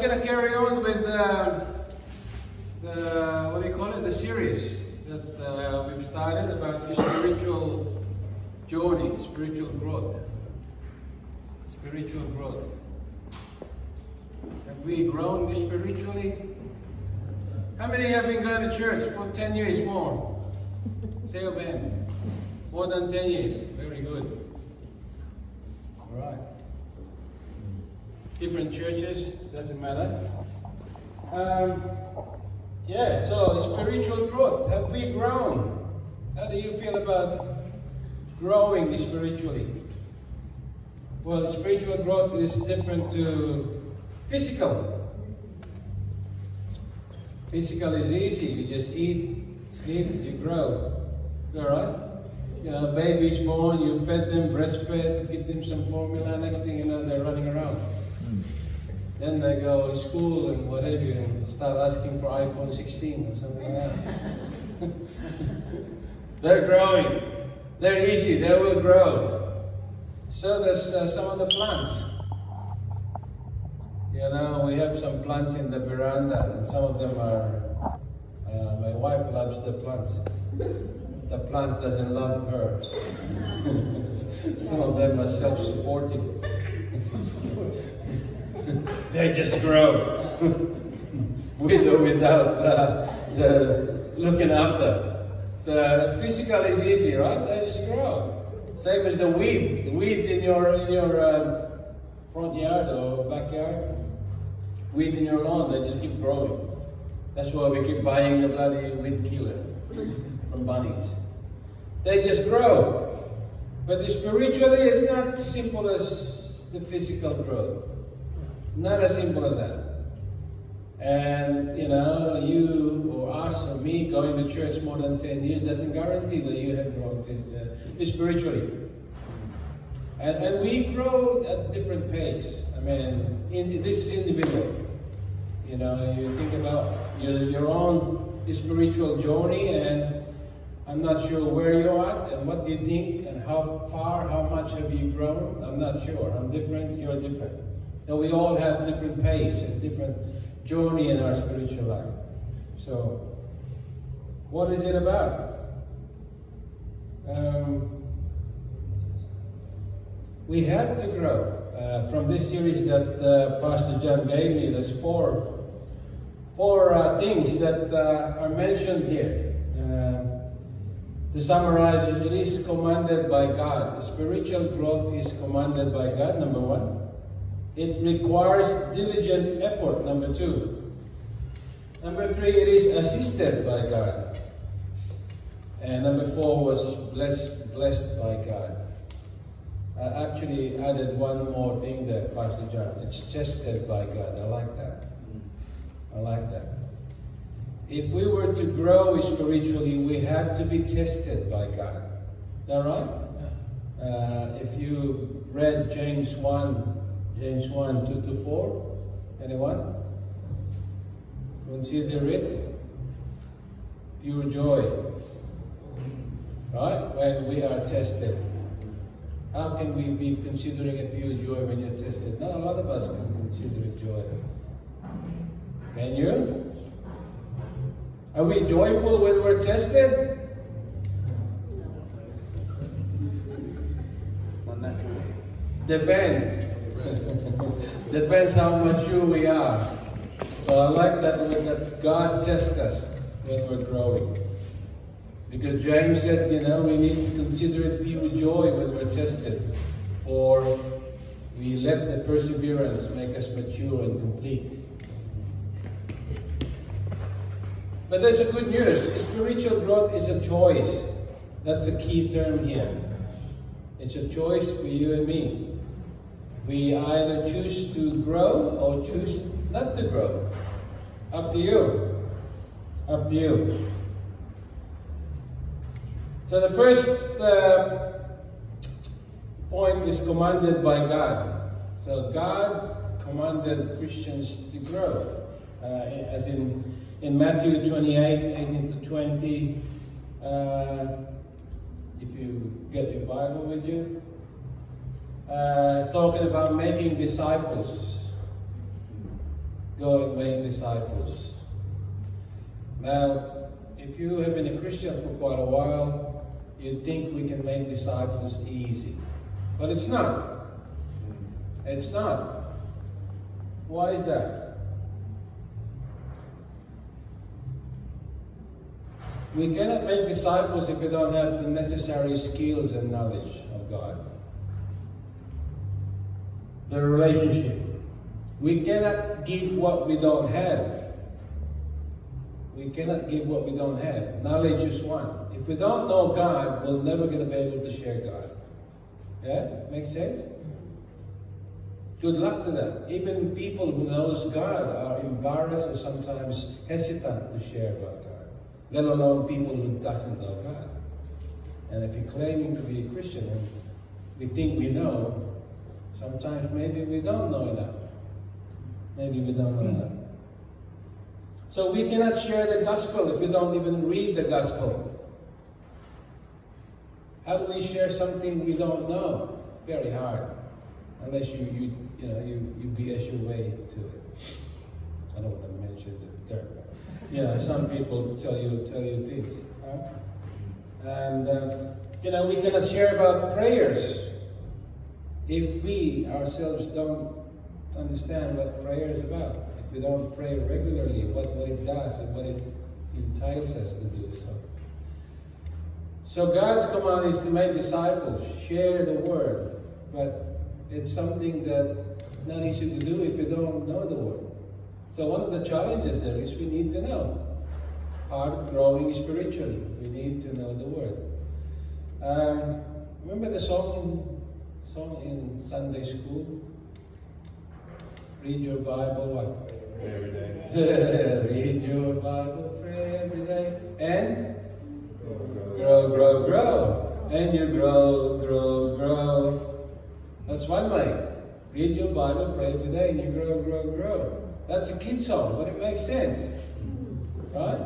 going to carry on with what do you call it? The series that we've started about the spiritual journey, spiritual growth. Spiritual growth. Have we grown spiritually? How many have been going to church for 10 years more? Say amen. More than 10 years. Very good. All right. Different churches, doesn't matter. Yeah, so spiritual growth. Have we grown? How do you feel about growing spiritually? Well, spiritual growth is different to physical. Physical is easy. You just eat, sleep, you grow. Alright? You know, baby's born, you fed them, breastfed, give them some formula, next thing you know, they're running around. Then they go to school and whatever, and start asking for iPhone 16 or something like that. They're growing. They're easy. They will grow. So there's some of the plants. You know, we have some plants in the veranda, and some of them are, my wife loves the plants. The plant doesn't love her. Some of them are self-supporting. They just grow. With or without looking after. So physical is easy, right? They just grow. Same as the weed. The weeds in your front yard or backyard. Weed in your lawn, they just keep growing. That's why we keep buying the bloody weed killer from Bunnings. They just grow. But spiritually, it's not as simple as the physical growth. Not as simple as that. And, you know, you or us or me going to church more than 10 years doesn't guarantee that you have grown spiritually. And we grow at a different pace. I mean, this is individual. You know, you think about your own spiritual journey, and I'm not sure where you're at and what do you think and how far, how much have you grown. I'm not sure. I'm different, you're different. And we all have different pace and different journey in our spiritual life. So, what is it about? We have to grow. From this series that Pastor John gave me, there's four things that are mentioned here. To summarize, it is commanded by God. Spiritual growth is commanded by God, number one. It requires diligent effort, number two. Number three, it is assisted by God. And number four was blessed by God. I actually added one more thing there, Pastor John. It's tested by God. I like that. I like that. If we were to grow spiritually, we have to be tested by God. Is that right? If you read James 1, 2-4, anyone? Consider it pure joy. Right? When we are tested. How can we be considering it pure joy when you're tested? Not a lot of us can consider it joy. Can you? Are we joyful when we're tested? Not naturally. Depends. Depends how mature we are. So I like that God tests us when we're growing. Because James said, you know, we need to consider it pure joy when we're tested. For we let the perseverance make us mature and complete. But there's a good news. Spiritual growth is a choice. That's the key term here. It's a choice for you and me. We either choose to grow or choose not to grow. Up to you. Up to you. So the first point is commanded by God. So God commanded Christians to grow. As in Matthew 28:18-20, if you get your Bible with you, talking about making disciples. go and make disciples. Now, if you have been a Christian for quite a while, you'd think we can make disciples easy. But it's not. It's not. Why is that? We cannot make disciples if we don't have the necessary skills and knowledge of God. The relationship. We cannot give what we don't have. We cannot give what we don't have. Knowledge is one. If we don't know God, we're never going to be able to share God. Yeah? Makes sense? Good luck to them. Even people who knows God are embarrassed or sometimes hesitant to share about God. Let alone people who doesn't know God. And if you're claiming to be a Christian and we think we know, sometimes maybe we don't know enough. Maybe we don't know enough. So we cannot share the gospel if we don't even read the gospel. How do we share something we don't know? Very hard. Unless you BS your way to it. I don't want to mention the term. Some people tell you things. And we cannot share about prayers if we ourselves don't understand what prayer is about. If we don't pray regularly, what it does and what it entails us to do. So God's command is to make disciples, share the word, but it's something that not easy to do if we don't know the word. So one of the challenges there is we need to know. Part of growing spiritually, we need to know the word. Remember the song in Sunday school? Read your Bible, what? Pray every day. Read your Bible, pray every day, and grow. And you grow. That's one way. Read your Bible, pray every day, and you grow. That's a kid song, but it makes sense. Right?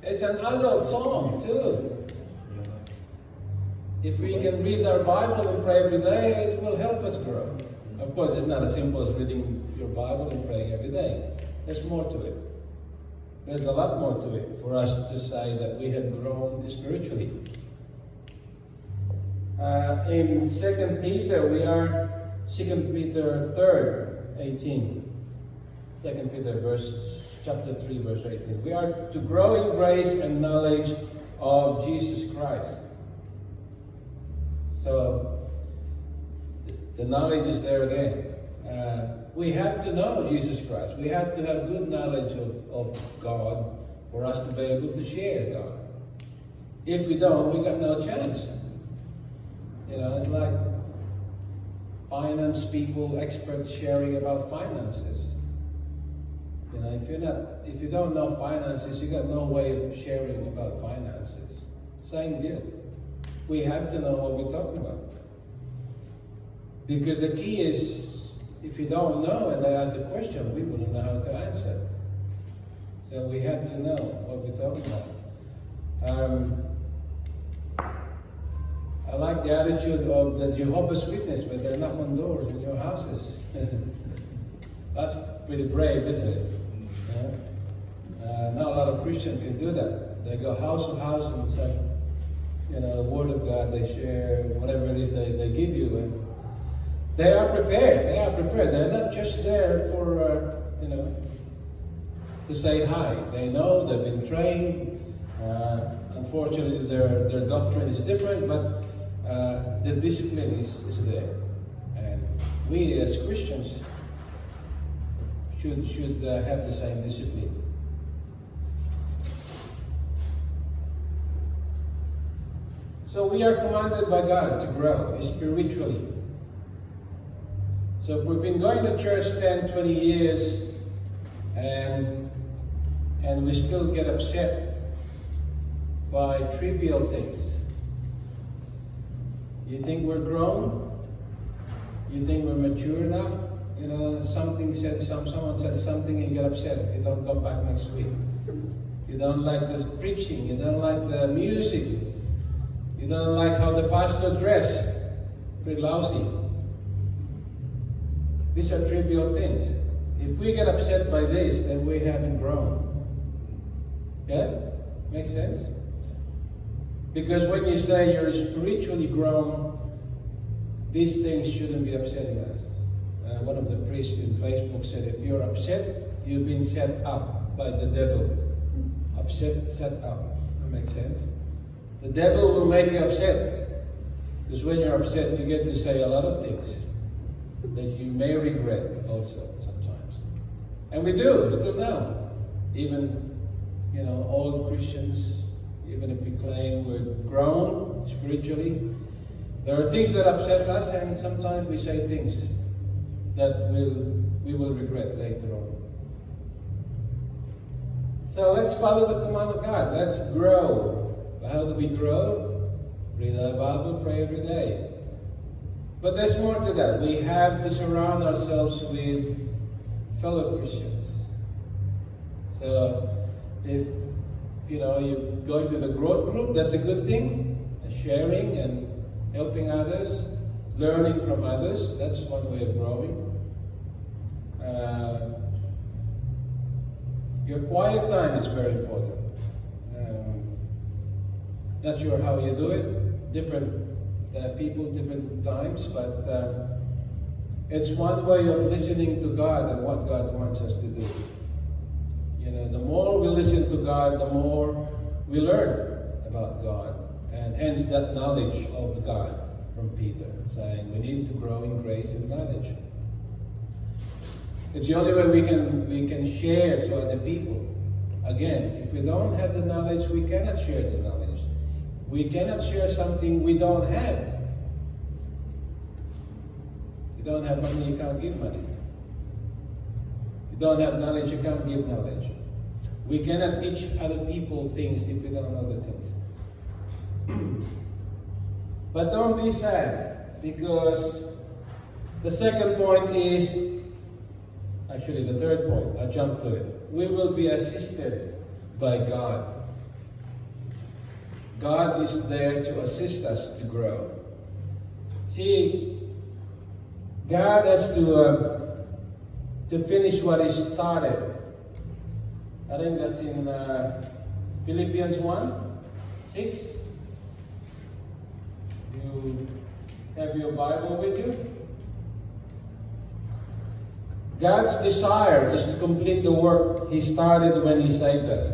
It's an adult song, too. If we can read our Bible and pray every day, it will help us grow. Of course, it's not as simple as reading your Bible and praying every day. There's more to it. There's a lot more to it for us to say that we have grown spiritually. In 2 Peter, we are 2 Peter 3:18. 2 Peter chapter 3, verse 18. We are to grow in grace and knowledge of Jesus Christ. So, the knowledge is there again. We have to know Jesus Christ. We have to have good knowledge of God for us to be able to share God. If we don't, we got no chance. It's like finance people, experts sharing about finances. If you don't know finances, you got no way of sharing about finances. Same deal. We have to know what we're talking about. Because the key is, if you don't know and they ask the question, we wouldn't know how to answer. So we have to know what we're talking about. I like the attitude of the Jehovah's Witness when they knock on doors in your houses. That's pretty brave, isn't it? Not a lot of Christians can do that. They go house to house and say, the Word of God, they share whatever it is they give you. And they are prepared. They're not just there for, to say hi. They know, they've been trained. Unfortunately, their doctrine is different, but the discipline is there. And we as Christians should have the same discipline. So we are commanded by God to grow spiritually. So if we've been going to church 10, 20 years and we still get upset by trivial things, you think we're grown? You think we're mature enough? Someone said something and you get upset. You don't come back next week. You don't like the preaching. You don't like the music. You don't like how the pastor dressed. Pretty lousy. These are trivial things. If we get upset by this, then we haven't grown. Yeah? Makes sense? Because when you say you're spiritually grown, these things shouldn't be upsetting us. One of the priests in Facebook said, if you're upset, you've been set up by the devil. Upset, set up. That makes sense? The devil will make you upset. Because when you're upset, you get to say a lot of things that you may regret also sometimes. And we do, still now. Even, old Christians, even if we claim we're grown spiritually, there are things that upset us, and sometimes we say things that we will regret later on. So let's follow the command of God. Let's grow. How do we grow? Read the Bible, pray every day. But there's more to that. We have to surround ourselves with fellow Christians. So if you're going to the growth group, that's a good thing. Sharing and helping others, learning from others, that's one way of growing. Your quiet time is very important. Not sure how you do it, different people, different times, but it's one way of listening to God and what God wants us to do. The more we listen to God, the more we learn about God, and hence that knowledge of God from Peter, saying we need to grow in grace and knowledge. It's the only way we can share to other people. Again, if we don't have the knowledge, we cannot share the knowledge. We cannot share something we don't have. You don't have money, you can't give money. You don't have knowledge, you can't give knowledge. We cannot teach other people things if we don't know the things. But don't be sad, because the second point is, actually the third point, I'll jump to it. We will be assisted by God. God is there to assist us to grow. See, God has to finish what He started. I think that's in Philippians 1:6. You have your Bible with you? God's desire is to complete the work He started when He saved us.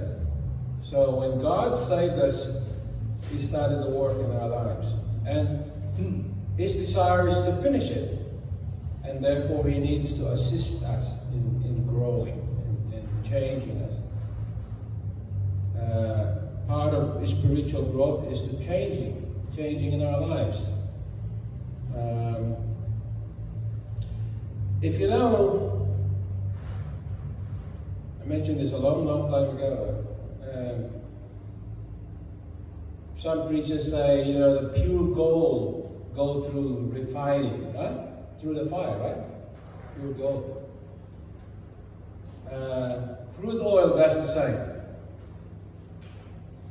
So when God saved us, He started the work in our lives. And His desire is to finish it. And therefore He needs to assist us in growing and changing us. Part of spiritual growth is the changing in our lives. If you know, I mentioned this a long time ago. Some preachers say, the pure gold go through refining, right? Through the fire, right? Pure gold. Crude oil does the same.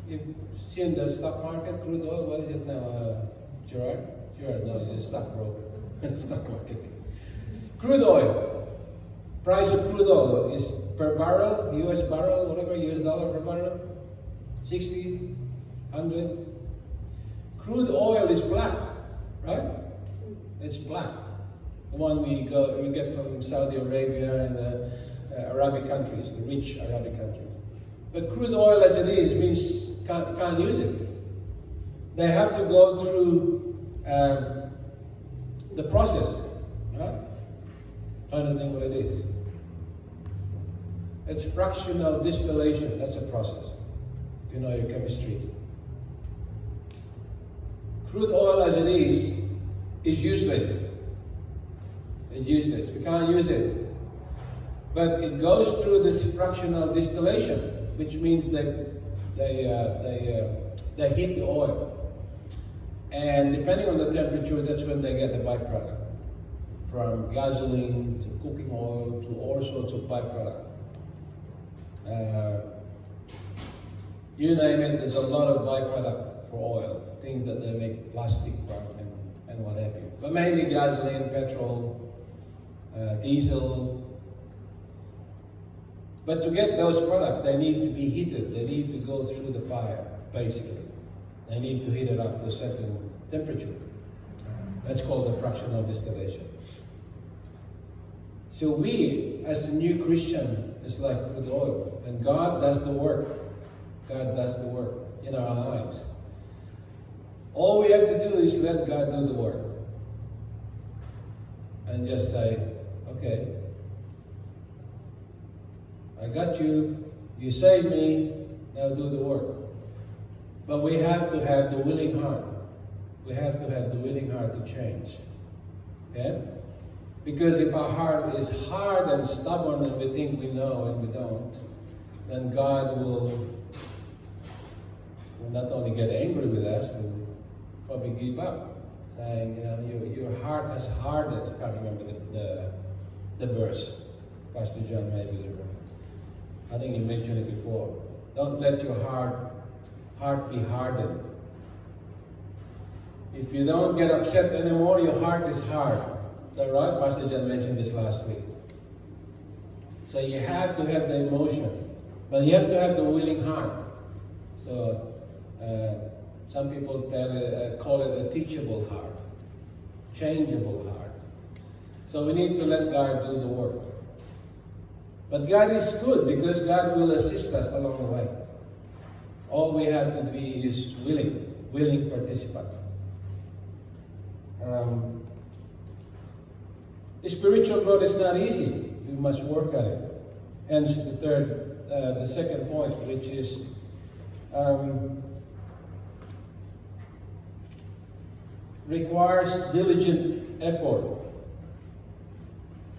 You see in the stock market, crude oil, what is it now, Gerard? Gerard, no, he's a stockbroker. Stock market. Crude oil. Price of crude oil is per barrel, US barrel, whatever, US dollar per barrel. 60, 100. Crude oil is black, right? It's black. The one we get from Saudi Arabia and the Arabic countries, the rich Arabic countries. But crude oil as it is means can't use it. They have to go through the process, right? I don't think what it is. It's fractional distillation. That's a process, if you know your chemistry. Crude oil as it is useless. It's useless. We can't use it. But it goes through this fractional distillation, which means that they heat the oil. And depending on the temperature, that's when they get the byproduct. From gasoline to cooking oil to all sorts of byproduct. You name it, there's a lot of byproduct for oil. Things that they make plastic from and what have you. But mainly gasoline, petrol, diesel, But to get those products, they need to be heated. They need to go through the fire, basically. They need to heat it up to a certain temperature. That's called the fractional distillation. So we, as a new Christian, is like with oil. And God does the work. God does the work in our lives. All we have to do is let God do the work. And just say, okay, I got you, you saved me, now do the work. But we have to have the willing heart. We have to have the willing heart to change. Okay? Because if our heart is hard and stubborn and we think we know and we don't, then God will not only get angry with us, but will probably give up. Saying, your heart has hardened. I can't remember the verse. Pastor John maybe. I think he mentioned it before. Don't let your heart be hardened. If you don't get upset anymore, your heart is hard. Is that right? Pastor John mentioned this last week. So you have to have the emotion, but you have to have the willing heart. So some people call it a teachable heart, changeable heart. So we need to let God do the work. But God is good because God will assist us along the way. All we have to be is willing participant. Spiritual growth is not easy. We must work at it. Hence the second point, which is requires diligent effort.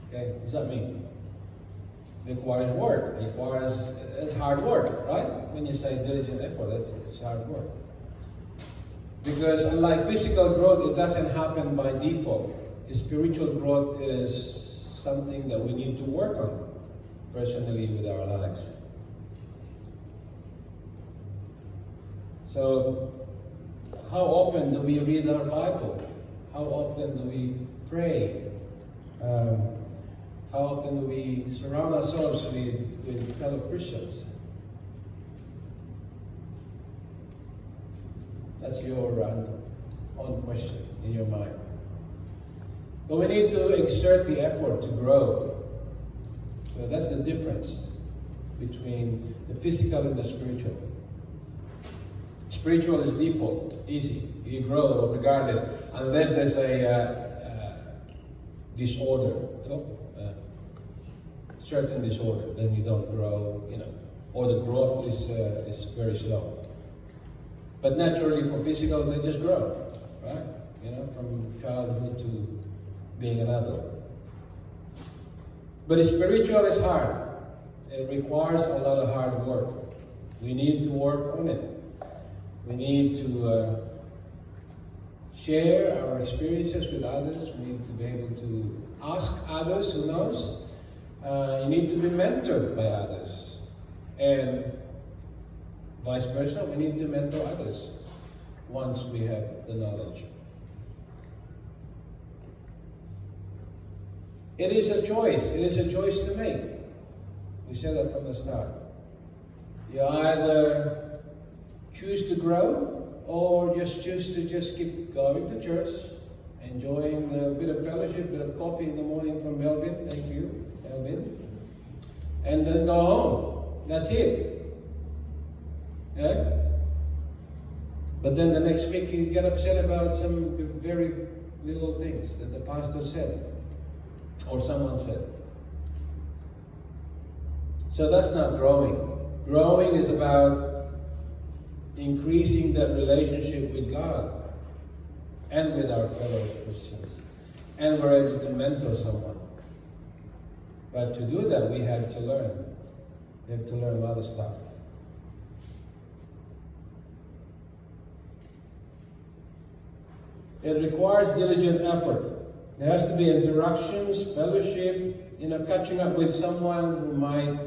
Okay, what does that mean? Requires work. It's hard work, right? When you say diligent effort, it's hard work. Because unlike physical growth, it doesn't happen by default. Spiritual growth is something that we need to work on personally with our lives. So, how often do we read our Bible? How often do we pray? How often do we surround ourselves with fellow Christians? That's your own question in your mind. But we need to exert the effort to grow. So that's the difference between the physical and the spiritual. Spiritual is default, easy. You grow regardless, unless there's a disorder, certain disorder, then you don't grow, or the growth is very slow. But naturally, for physical, they just grow, right? From childhood to being an adult. But spiritual is hard. It requires a lot of hard work. We need to work on it. We need to share our experiences with others. We need to be able to ask others who knows. You need to be mentored by others. And vice versa, we need to mentor others once we have the knowledge. It is a choice. It is a choice to make. We said that from the start. You either choose to grow or just choose to keep going to church, enjoying a bit of fellowship, a bit of coffee in the morning from Melvin. Thank you, Melvin. And then go home. That's it. Yeah? But then the next week you get upset about some very little things that the pastor said or someone said. So that's not growing. Growing is about increasing that relationship with God and with our fellow Christians. And we're able to mentor someone. But to do that, we have to learn. We have to learn a lot of stuff. It requires diligent effort. There has to be interactions, fellowship, catching up with someone who might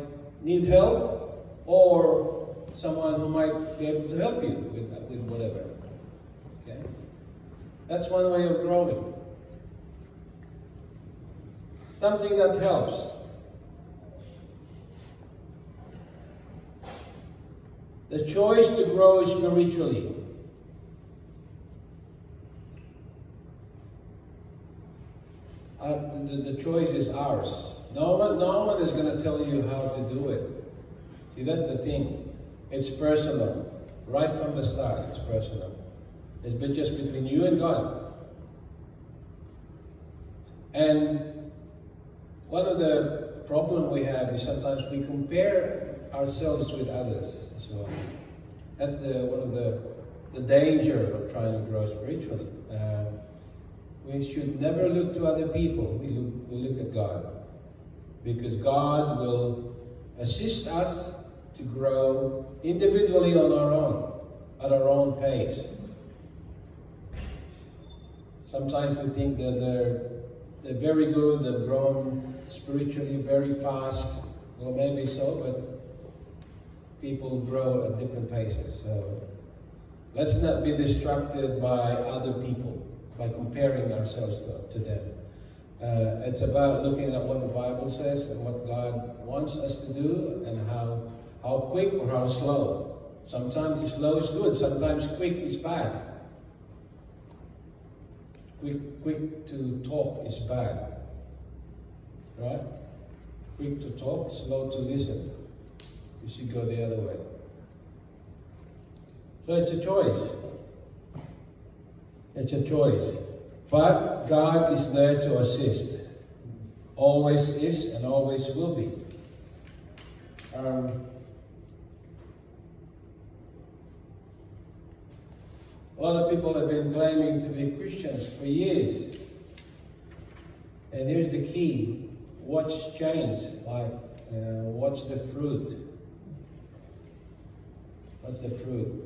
need help or someone who might be able to help you with whatever. Okay? That's one way of growing. Something that helps. The choice to grow spiritually. The choice is ours. No one is going to tell you how to do it. See, that's the thing. It's personal. Right from the start, it's personal. It's just between you and God. And one of the problems we have is sometimes we compare ourselves with others as well. That's one of the danger of trying to grow spiritually. We should never look to other people. We look at God. Because God will assist us to grow individually on our own, at our own pace. Sometimes we think that they're very good, they've grown spiritually very fast. Well, maybe so, but people grow at different paces. So let's not be distracted by other people, by comparing ourselves to them. It's about looking at what the Bible says and what God wants us to do, and how quick or how slow. Sometimes slow is good, sometimes quick is bad. Quick to talk is bad. Right? Quick to talk, slow to listen. You should go the other way. So it's a choice. It's a choice. But God is there to assist. Always is and always will be. A lot of people have been claiming to be Christians for years. And here's the key. What's changed? What's the fruit? What's the fruit?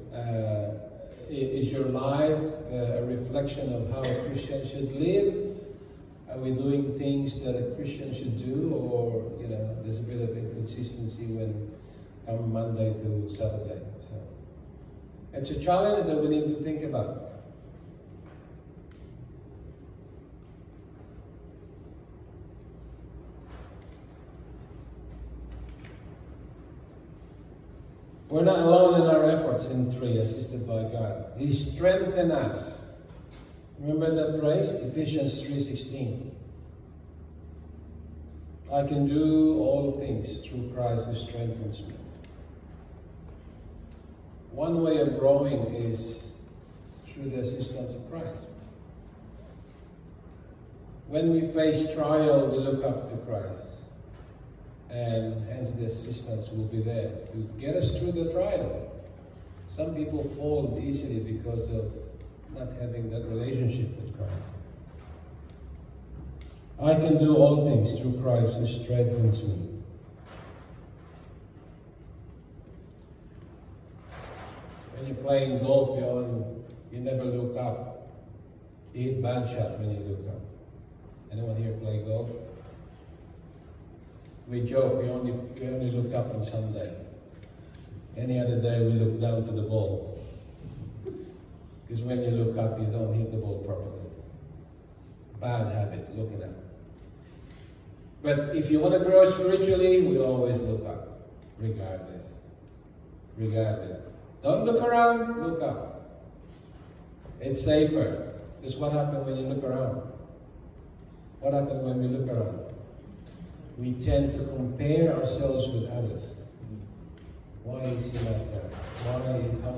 Is your life a reflection of how a Christian should live? Are we doing things that a Christian should do? Or, there's a bit of inconsistency when come Monday to Saturday. So it's a challenge that we need to think about. We're not alone in our efforts in 3, assisted by God. He strengthened us. Remember that phrase? Ephesians 3:16. I can do all things through Christ who strengthens me. One way of growing is through the assistance of Christ. When we face trial, we look up to Christ. And hence the assistance will be there to get us through the trial. Some people fall easily because of not having that relationship with Christ. I can do all things through Christ who strengthens me. When you're playing golf, you never look up. You hit bad shot when you look up. Anyone here play golf? We joke, we only look up on Sunday. Any other day we look down to the ball. Because when you look up, you don't hit the ball properly. Bad habit, looking up. But if you want to grow spiritually, we always look up, regardless. Regardless. Don't look around, look up. It's safer. Because what happens when you look around? What happens when we look around? We tend to compare ourselves with others. Why is he like that? How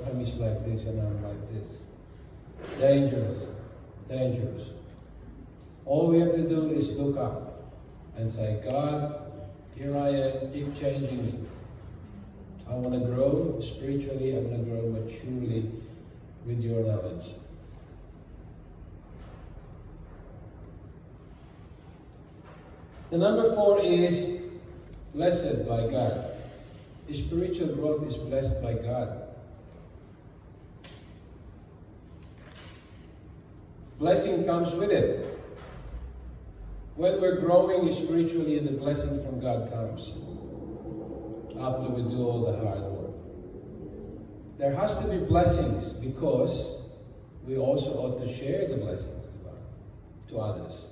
come he's like this and I'm like this? Dangerous. Dangerous. All we have to do is look up and say, God, here I am, keep changing me. I want to grow spiritually, I want to grow maturely with your knowledge. The number 4 is blessed by God. Spiritual growth is blessed by God. Blessing comes with it. When we're growing spiritually, the blessing from God comes after we do all the hard work. There has to be blessings because we also ought to share the blessings to God, to others.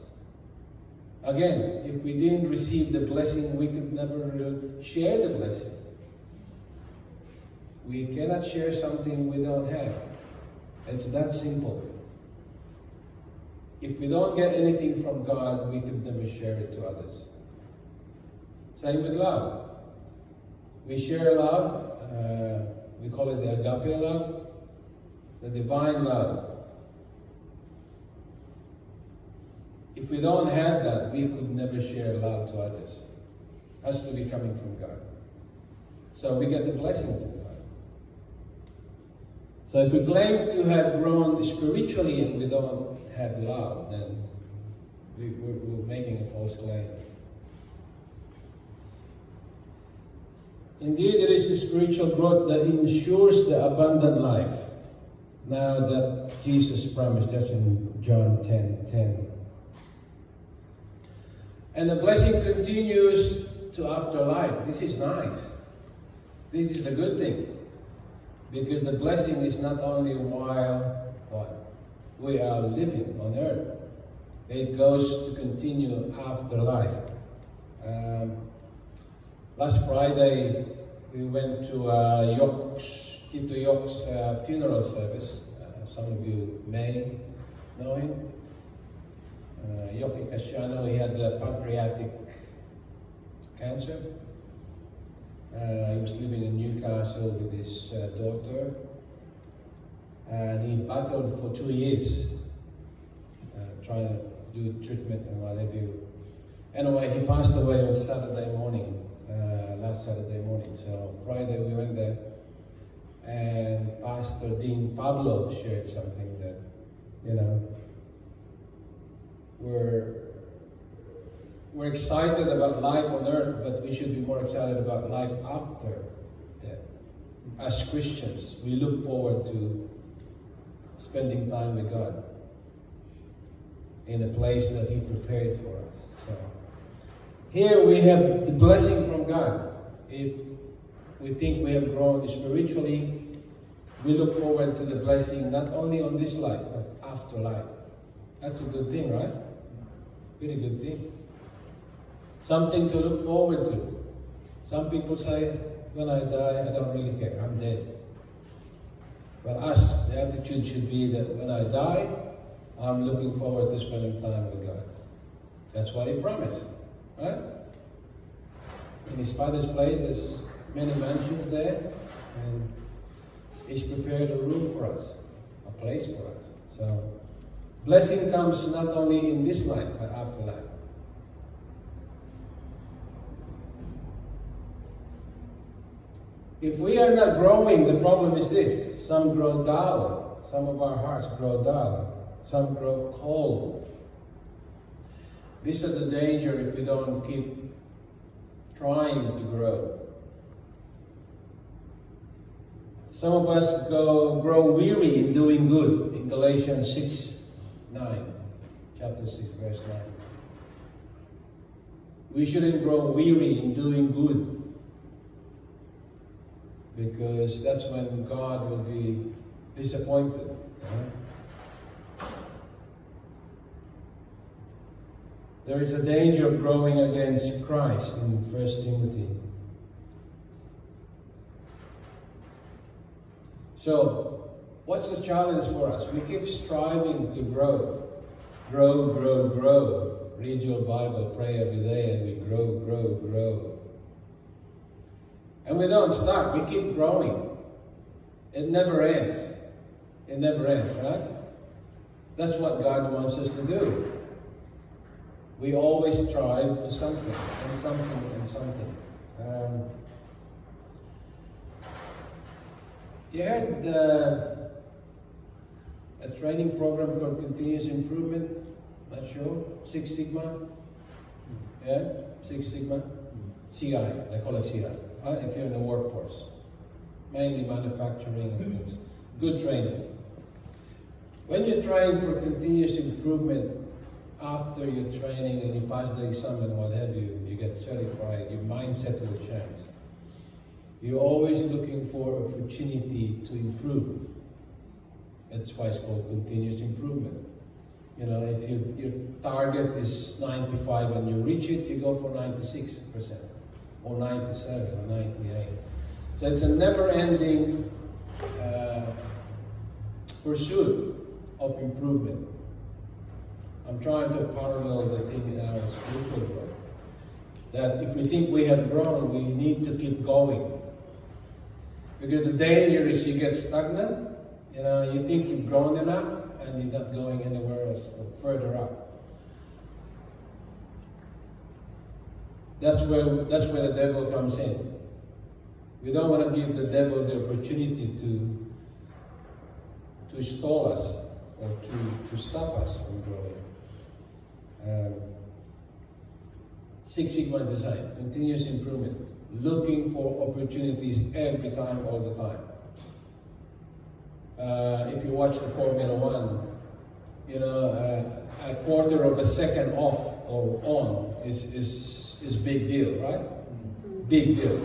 Again, if we didn't receive the blessing, we could never share the blessing. We cannot share something we don't have. It's that simple. If we don't get anything from God, we could never share it to others. Same with love. We share love. We call it the agape love, the divine love. If we don't have that, we could never share love to others. It has to be coming from God. So we get the blessing from God. So if we claim to have grown spiritually and we don't have love, then we're making a false claim. Indeed, it is the spiritual growth that ensures the abundant life. Now that Jesus promised, just in John 10:10. And the blessing continues to afterlife. This is nice. This is the good thing. Because the blessing is not only while we are living on earth. It goes to continue after life. Last Friday, we went to Tito York's funeral service. Some of you may know him. York Icasiano, he had pancreatic cancer. He was living in Newcastle with his daughter. And he battled for 2 years, trying to do treatment and whatever. Anyway, he passed away on Saturday morning, last Saturday morning. So Friday we went there, and Pastor Dean Pablo shared something that, we're excited about life on earth, but we should be more excited about life after death. As Christians, we look forward to spending time with God in a place that He prepared for us. So here we have the blessing from God. If we think we have grown spiritually, we look forward to the blessing not only on this life, but after life. That's a good thing, right? Pretty good thing. Something to look forward to. Some people say, when I die, I don't really care, I'm dead. But us, the attitude should be that when I die, I'm looking forward to spending time with God. That's what He promised, right? In His Father's place, there's many mansions there, and He's prepared a room for us, a place for us. So, blessing comes not only in this life, but after life. If we are not growing, the problem is this. Some grow dull. Some of our hearts grow dull. Some grow cold. This is the danger if we don't keep trying to grow. Some of us grow weary in doing good. In Galatians 6:9, chapter 6, verse 9. We shouldn't grow weary in doing good, because that's when God will be disappointed. Right? There is a danger of growing against Christ in 1 Timothy. So, what's the challenge for us? We keep striving to grow. Grow, grow, grow. Read your Bible, pray every day, and we grow, grow, grow. And we don't stop, we keep growing. It never ends. It never ends, right? That's what God wants us to do. We always strive for something, and something, and something. You had a training program called Continuous Improvement, not sure, Six Sigma? Yeah, Six Sigma? CI, they call it CI. If you're in the workforce, mainly manufacturing and things. Good training. When you train for continuous improvement, after your training and you pass the exam and what have you, you get certified, your mindset will change. You're always looking for opportunity to improve. That's why it's called continuous improvement. You know, if your target is 95 and you reach it, you go for 96%. Or 97 or 98. So it's a never-ending pursuit of improvement. I'm trying to parallel the thing in our spiritual growth. That if we think we have grown, we need to keep going. Because the danger is you get stagnant. You think you've grown enough, and you're not going anywhere else or further up. That's where the devil comes in. We don't want to give the devil the opportunity to stall us or to stop us from growing. Six Sigma design, continuous improvement, looking for opportunities every time, all the time. If you watch the Formula One, a quarter of a second off or on is big deal, right? Big deal.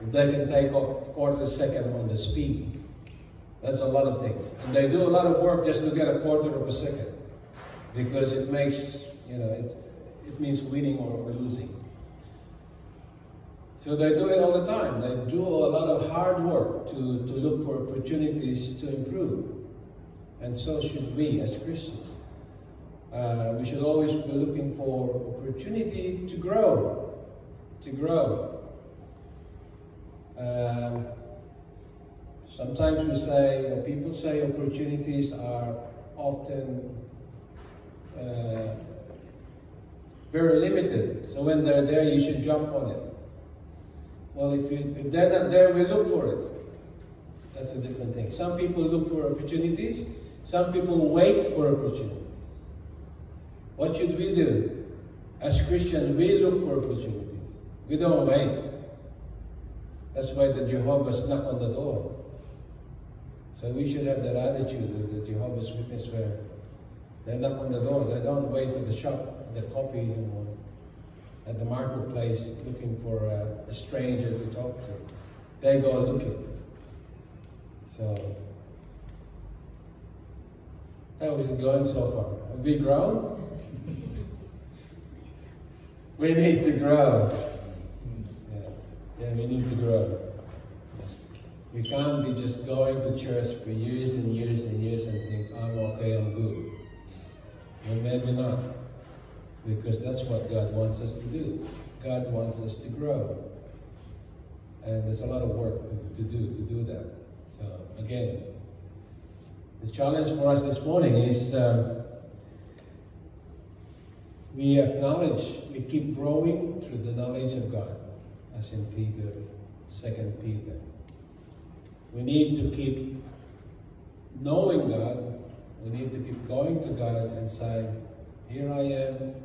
If they can take off quarter of a second on the speed, that's a lot of things. And they do a lot of work just to get a quarter of a second, because it makes, it means winning or losing. So they do it all the time. They do a lot of hard work to look for opportunities to improve. And so should we as Christians. We should always be looking for opportunity to grow. Sometimes we say, or people say, opportunities are often very limited. So when they're there, you should jump on it. Well, if they're not there, we look for it. That's a different thing. Some people look for opportunities. Some people wait for opportunities. What should we do? As Christians, we look for opportunities. We don't wait. That's why the Jehovah's knock on the door. So we should have that attitude of the Jehovah's Witness, where they knock on the door. They don't wait at the shop, the coffee, or at the marketplace looking for a stranger to talk to. They go looking. So, how is it going so far? Have we grown? We need to grow. Yeah, we need to grow. We can't be just going to church for years and years and years and think, I'm okay, I'm good. Well, maybe not. Because that's what God wants us to do. God wants us to grow. And there's a lot of work to do that. So, again, the challenge for us this morning is we acknowledge, we keep growing through the knowledge of God, as in Peter, 2 Peter. We need to keep knowing God. We need to keep going to God and say, here I am,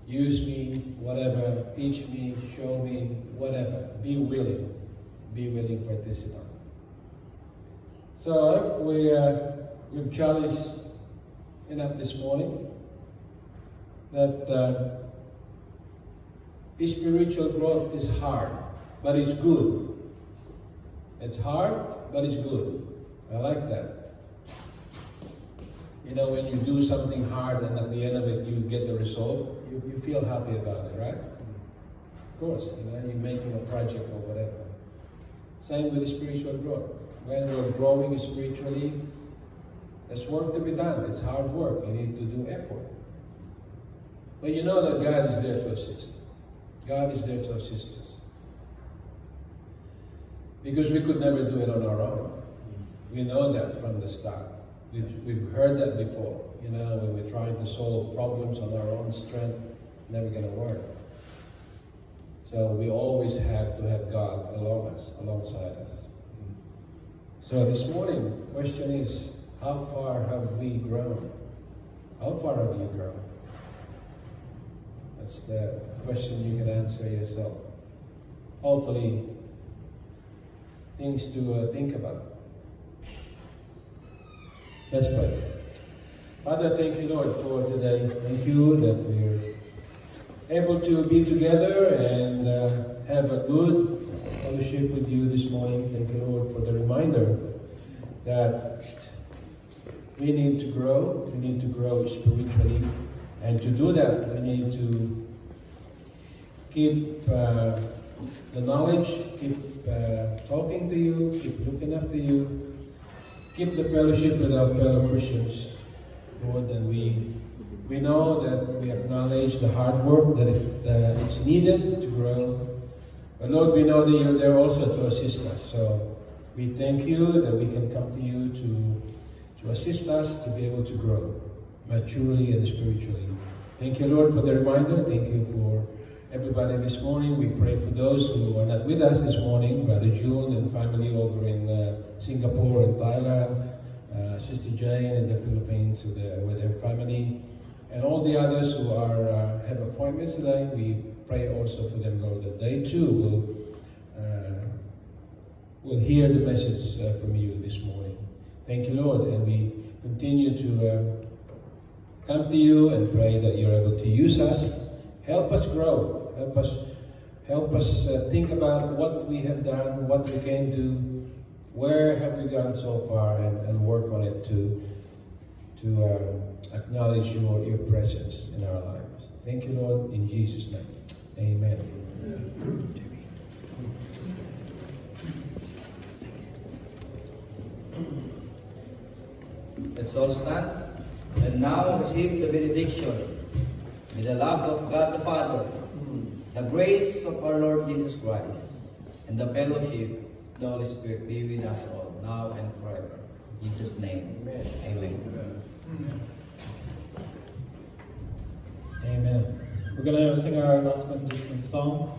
use me, whatever, teach me, show me, whatever. Be willing participant. So we've challenged enough this morning that spiritual growth is hard, but it's good. It's hard, but it's good. I like that. When you do something hard and at the end of it you get the result, you feel happy about it, right? Of course, you're making a project or whatever. Same with spiritual growth. When we're growing spiritually, there's work to be done. It's hard work. You need to do effort. But you know that God is there to assist. God is there to assist us. Because we could never do it on our own. We know that from the start. We've heard that before. When we're trying to solve problems on our own strength, never going to work. So we always have to have God alongside us. So this morning, the question is, how far have we grown? How far have you grown? That's the question you can answer yourself. Hopefully, things to think about. Let's pray. Father, thank you, Lord, for today. Thank you that we're able to be together and have a good fellowship with you this morning. Thank you, Lord, for the reminder that we need to grow. We need to grow spiritually. And to do that, we need to keep the knowledge, keep talking to you, keep looking up to you, keep the fellowship with our fellow Christians, Lord, and we know that we acknowledge the hard work that it's needed to grow. But Lord, we know that you're there also to assist us. So we thank you that we can come to you to assist us to be able to grow maturely and spiritually. Thank you, Lord, for the reminder. Thank you for everybody this morning. We pray for those who are not with us this morning, Brother June and family over in Singapore and Thailand, Sister Jane in the Philippines with their family, and all the others who have appointments today. We pray also for them, Lord, that they too will hear the message from you this morning. Thank you, Lord, and we continue to come to you and pray that you're able to use us. Help us grow. Help us think about what we have done, what we can do, where have we gone so far, and work on it to acknowledge your presence in our lives. Thank you, Lord, in Jesus' name. Amen. Let's all stand and now receive the benediction. May the love of God the Father, the grace of our Lord Jesus Christ, and the fellowship of the Holy Spirit be with us all, now and forever. In Jesus' name, amen. Amen. Amen. We're going to sing our last benediction song.